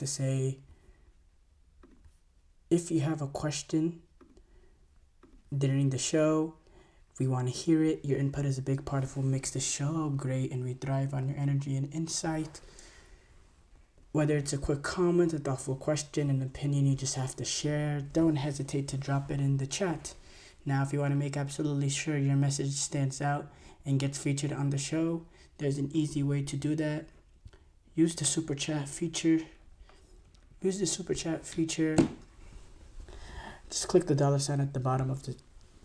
to say, if you have a question during the show, we want to hear it. Your input is a big part of what makes the show great, and we thrive on your energy and insight. Whether it's a quick comment, a thoughtful question, an opinion you just have to share, don't hesitate to drop it in the chat. Now, if you want to make absolutely sure your message stands out and gets featured on the show, there's an easy way to do that. Use the super chat feature. Just click the $ at the bottom of the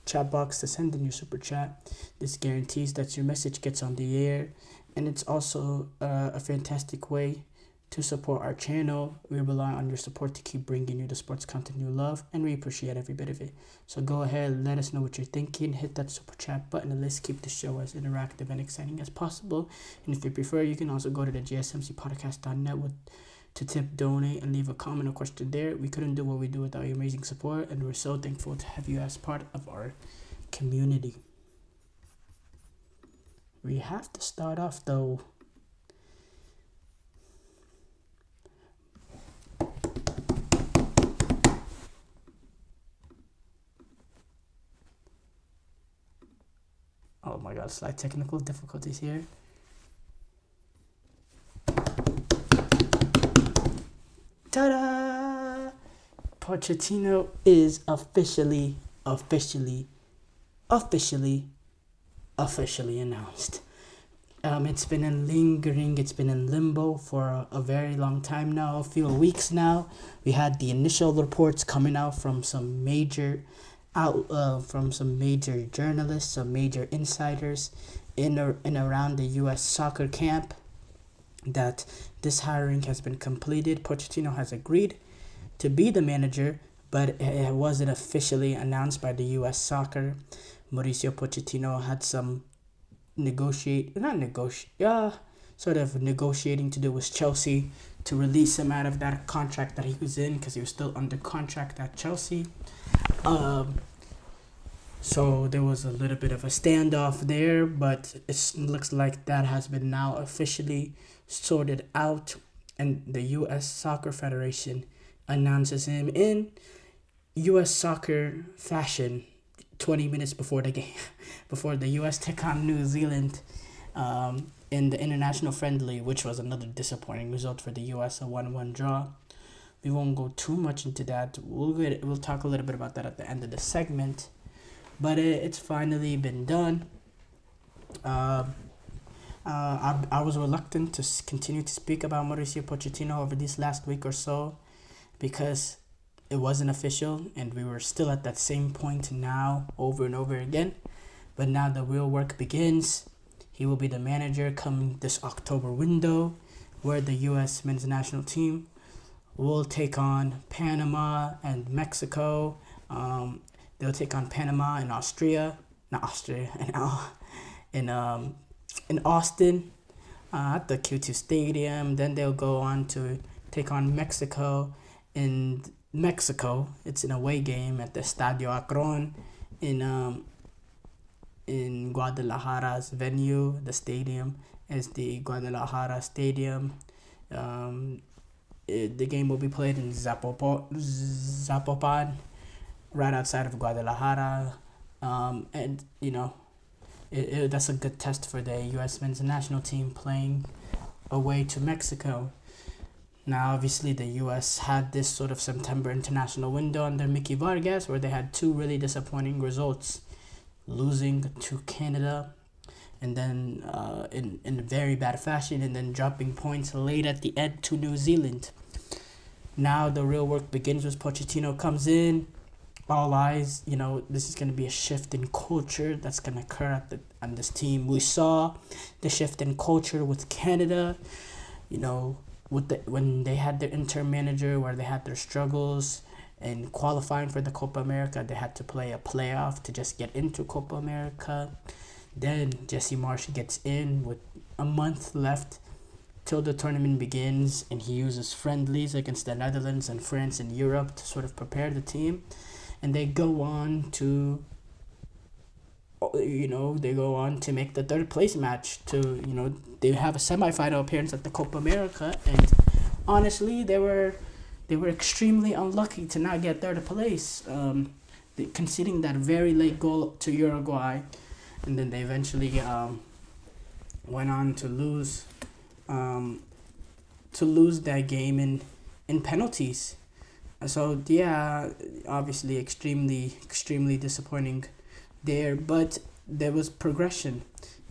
chat box to send in your super chat. This guarantees that your message gets on the air, and it's also a fantastic way to support our channel. We rely on your support to keep bringing you the sports content you love, and we appreciate every bit of it. So go ahead, let us know what you're thinking. Hit that super chat button, and let's keep the show as interactive and exciting as possible. And if you prefer, you can also go to the gsmcpodcast.net to tip, donate, and leave a comment or question there. We couldn't do what we do without your amazing support, and we're so thankful to have you as part of our community. We have to start off though. Oh my god, slight technical difficulties here. Ta-da! Pochettino is officially announced. It's been in limbo for a very long time now, a few weeks now. We had the initial reports coming out from some major journalists, some major insiders in around the U.S. soccer camp, that this hiring has been completed. Pochettino has agreed to be the manager, but it wasn't officially announced by the U.S. soccer. Mauricio Pochettino had some negotiating to do with Chelsea to release him out of that contract that he was in, because he was still under contract at Chelsea. So there was a little bit of a standoff there, but it looks like that has been now officially sorted out, and the U.S. Soccer Federation announces him in U.S. soccer fashion 20 minutes before the game, before the U.S. took on New Zealand in the international friendly, which was another disappointing result for the U.S., a 1-1 draw. We won't go too much into that. We'll talk a little bit about that at the end of the segment. But it's finally been done. I was reluctant to continue to speak about Mauricio Pochettino over this last week or so, because it wasn't official, and we were still at that same point now over and over again. But now the real work begins. He will be the manager coming this October window, where the U.S. men's national team will take on Panama and Mexico. They'll take on Panama and in Austin at the Q2 Stadium. Then they'll go on to take on Mexico in Mexico. It's an away game at the Estadio Akron in Guadalajara's venue. The stadium is the Guadalajara Stadium. The game will be played in Zapopan, right outside of Guadalajara, and that's a good test for the U.S. men's national team playing away to Mexico. Now, obviously, the U.S. had this sort of September international window under Mickey Vargas, where they had two really disappointing results, losing to Canada, and then in very bad fashion, and then dropping points late at the end to New Zealand. Now the real work begins as Pochettino comes in. All eyes, this is going to be a shift in culture that's going to occur on this team. We saw the shift in culture with Canada, when they had their interim manager, where they had their struggles in qualifying for the Copa America. They had to play a playoff to just get into Copa America. Then Jesse Marsh gets in with a month left till the tournament begins, and he uses friendlies against the Netherlands and France and Europe to sort of prepare the team. And they go on to make the third place match they have a semifinal appearance at the Copa America, and honestly, they were extremely unlucky to not get third place, conceding that very late goal to Uruguay, and then they eventually went on um, to lose that game in penalties. So yeah, obviously extremely disappointing there, but there was progression.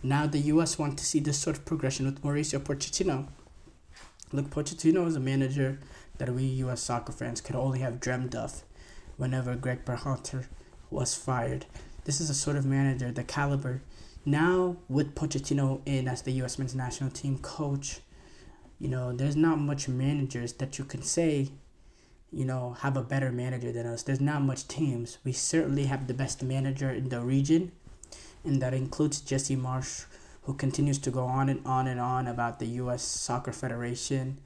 Now the U.S. want to see this sort of progression with Mauricio Pochettino. Look, Pochettino is a manager that we U.S. soccer fans could only have dreamed of whenever Greg Berhalter was fired. This is a sort of manager, the caliber. Now, with Pochettino in as the U.S. men's national team coach, there's not much managers that you can say, have a better manager than us. There's not much teams. We certainly have the best manager in the region, and that includes Jesse Marsh, who continues to go on and on and on about the U.S. Soccer Federation.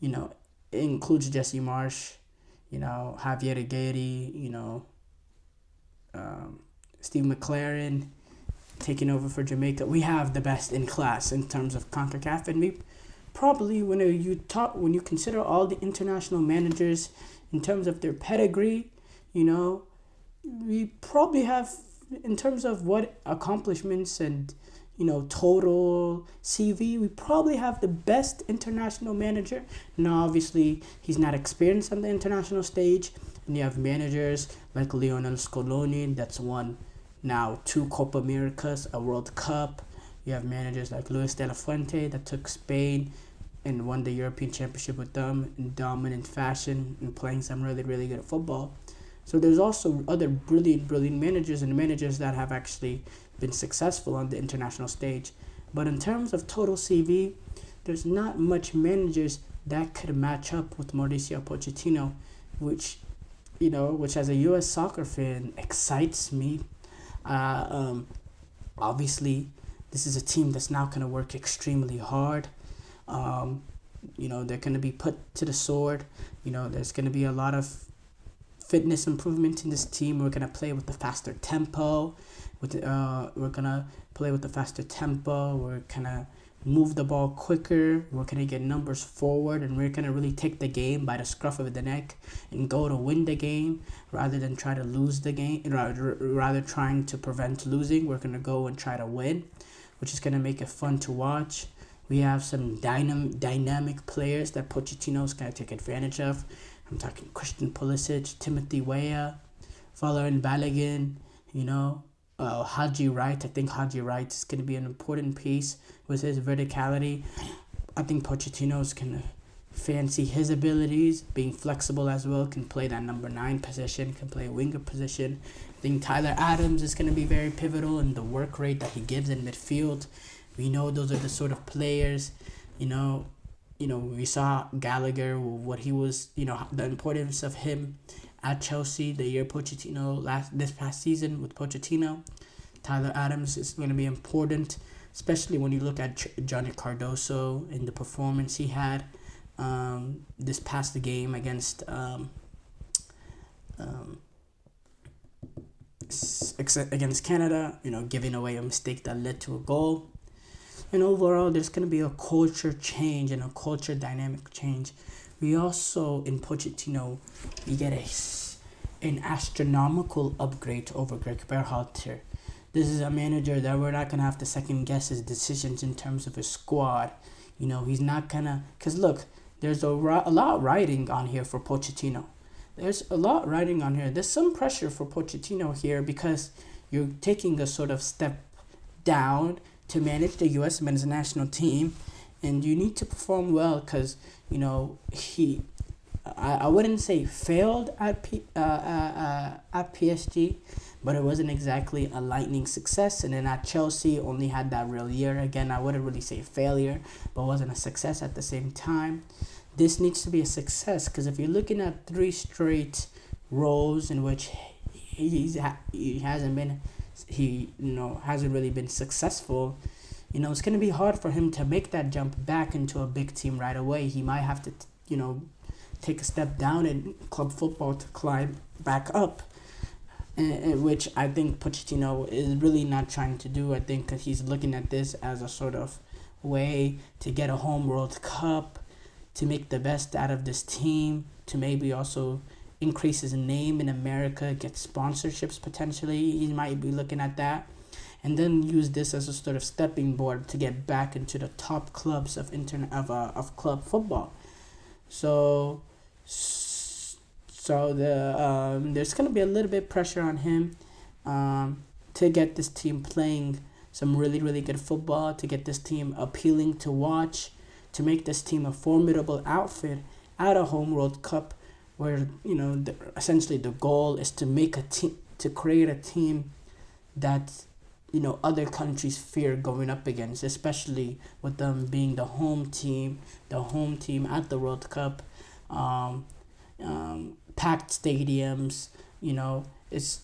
It includes Jesse Marsh, Javier Aguirre, Steve McLaren taking over for Jamaica. We have the best in class in terms of CONCACAF, and we probably when you consider all the international managers in terms of their pedigree, we probably have in terms of what accomplishments and total CV, we probably have the best international manager. Now, obviously, he's not experienced on the international stage, and you have managers like Lionel Scaloni that's won now 2 Copa Americas, a World Cup. You have managers like Luis de la Fuente that took Spain and won the European Championship with them in dominant fashion and playing some really good football. So there's also other brilliant managers and managers that have actually been successful on the international stage. But in terms of total CV, there's not much managers that could match up with Mauricio Pochettino, which as a U.S. soccer fan excites me. Obviously, this is a team that's now going to work extremely hard. They're going to be put to the sword. There's going to be a lot of fitness improvement in this team. We're going to play with the faster tempo. We're going to play with the faster tempo. We're going to move the ball quicker. We're going to get numbers forward, and we're going to really take the game by the scruff of the neck and go to win the game rather than try to lose the game. Rather trying to prevent losing, we're going to go and try to win, which is going to make it fun to watch. We have some dynamic players that Pochettino's going to take advantage of. I'm talking Christian Pulisic, Timothy Weah, Valérien Balogun, Haji Wright. I think Haji Wright is going to be an important piece with his verticality. I think Pochettino's going to fancy his abilities, being flexible as well, can play that number 9 position, can play a winger position. I think Tyler Adams is going to be very pivotal in the work rate that he gives in midfield. We know those are the sort of players, we saw Gallagher, what he was, the importance of him at Chelsea the year this past season with Pochettino. Tyler Adams is going to be important, especially when you look at Johnny Cardoso and the performance he had this past game against Canada, giving away a mistake that led to a goal. And overall, there's going to be a culture change and a culture dynamic change. We also, in Pochettino, we get an astronomical upgrade over Greg Berhalter. This is a manager that we're not going to have to second guess his decisions in terms of his squad. He's not going to... Because look, there's a lot riding on here for Pochettino. There's a lot riding on here. There's some pressure for Pochettino here because you're taking a sort of step down to manage the U.S. men's national team, and you need to perform well because, he... I wouldn't say failed at PSG, but it wasn't exactly a lightning success. And then at Chelsea, only had that real year. Again, I wouldn't really say failure, but wasn't a success at the same time. This needs to be a success because if you're looking at 3 straight roles in which he hasn't really been successful, it's going to be hard for him to make that jump back into a big team right away. He might have to, take a step down in club football to climb back up, which I think Pochettino is really not trying to do. I think he's looking at this as a sort of way to get a home World Cup, to make the best out of this team, to maybe also increase his name in America, get sponsorships potentially. He might be looking at that. And then use this as a sort of stepping board to get back into the top clubs of club football. So there's gonna be a little bit pressure on him to get this team playing some really really good football, to get this team appealing to watch, to make this team a formidable outfit at a home World Cup, where essentially the goal is to make a team, to create a team that other countries fear going up against, especially with them being the home team at the World Cup. Packed stadiums, it's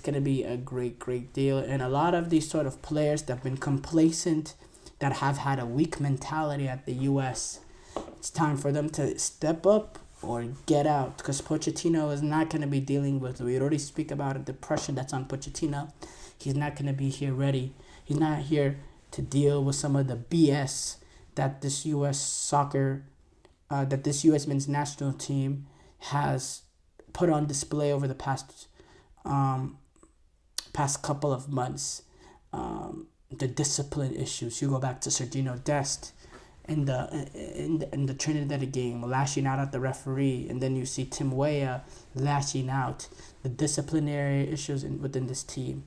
gonna be a great deal. And a lot of these sort of players that have been complacent, that have had a weak mentality at the US, it's time for them to step up or get out, because Pochettino is not going to be dealing with, we already speak about it, the pressure that's on Pochettino. He's not going to be here ready. He's not here to deal with some of the BS that this that this U.S. men's national team has put on display over the past couple of months. The discipline issues. You go back to Sergino Dest in the Trinidad game, lashing out at the referee, and then you see Tim Weah lashing out. The disciplinary issues within this team,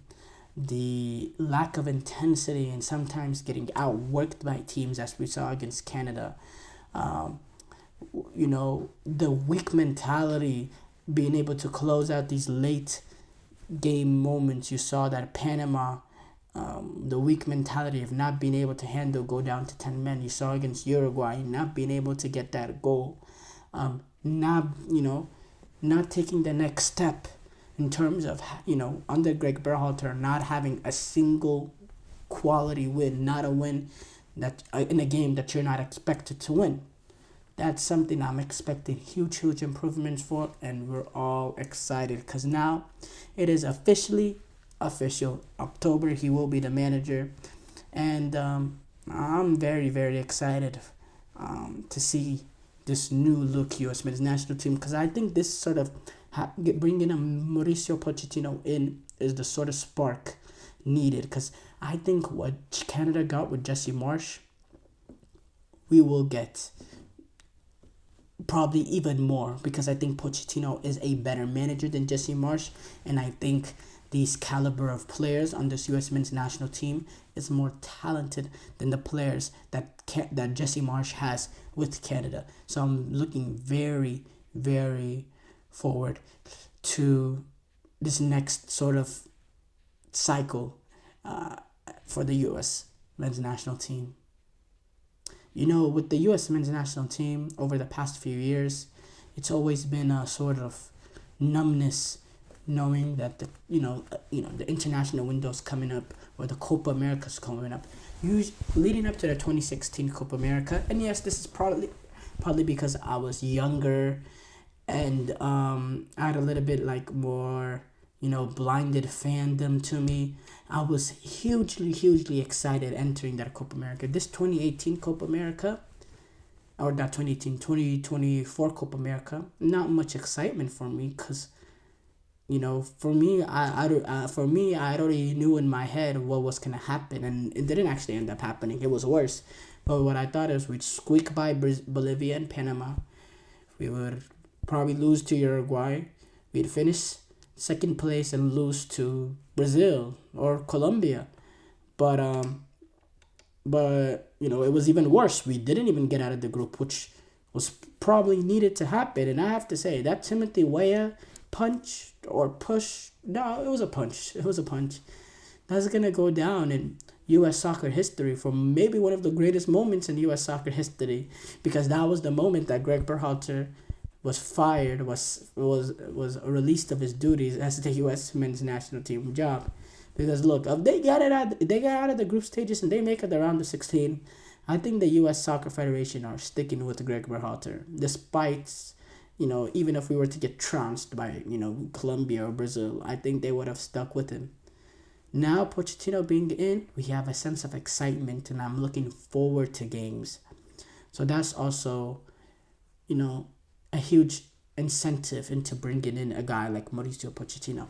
the lack of intensity, and sometimes getting outworked by teams, as we saw against Canada. The weak mentality, being able to close out these late game moments. You saw that Panama, the weak mentality of not being able to go down to 10 men. You saw against Uruguay, not being able to get that goal. Not taking the next step in terms of, under Greg Berhalter, not having a single quality win, not a win that in a game that you're not expected to win. That's something I'm expecting huge improvements for, and we're all excited because now it is official. October, he will be the manager, and I'm very, very excited to see this new look U.S. men's national team, because I think this sort of bringing a Mauricio Pochettino in is the sort of spark needed, because I think what Canada got with Jesse Marsch, we will get probably even more, because I think Pochettino is a better manager than Jesse Marsch, and I think these caliber of players on this U.S. men's national team is more talented than the players that Jesse Marsch has with Canada. So I'm looking very, very forward to this next sort of cycle for the U.S. men's national team. With the U.S. men's national team over the past few years, it's always been a sort of numbness, knowing that the international window's coming up, or the Copa America's coming up, leading up to the 2016 Copa America. And yes, this is probably because I was younger, and I had a little bit more blinded fandom to me. I was hugely excited entering that Copa America. This 2018 Copa America, or not 2018, 2024 Copa America, not much excitement for me, because for me, I already knew in my head what was going to happen, and it didn't actually end up happening. It was worse. But what I thought is we'd squeak by Bolivia and Panama. We would probably lose to Uruguay. We'd finish second place and lose to Brazil or Colombia. But it was even worse. We didn't even get out of the group, which was probably needed to happen. And I have to say, that Timothy Weah punch or push, no, it was a punch. That's going to go down in U.S. soccer history for maybe one of the greatest moments in U.S. soccer history, because that was the moment that Greg Berhalter was fired, was released of his duties as the U.S. men's national team job. Because look, if they got out of the group stages and they make it around the 16, I think the U.S. Soccer Federation are sticking with Greg Berhalter, despite, even if we were to get trounced by, Colombia or Brazil, I think they would have stuck with him. Now Pochettino being in, we have a sense of excitement, and I'm looking forward to games. So that's also, you know, a huge incentive into bringing in a guy like Mauricio Pochettino.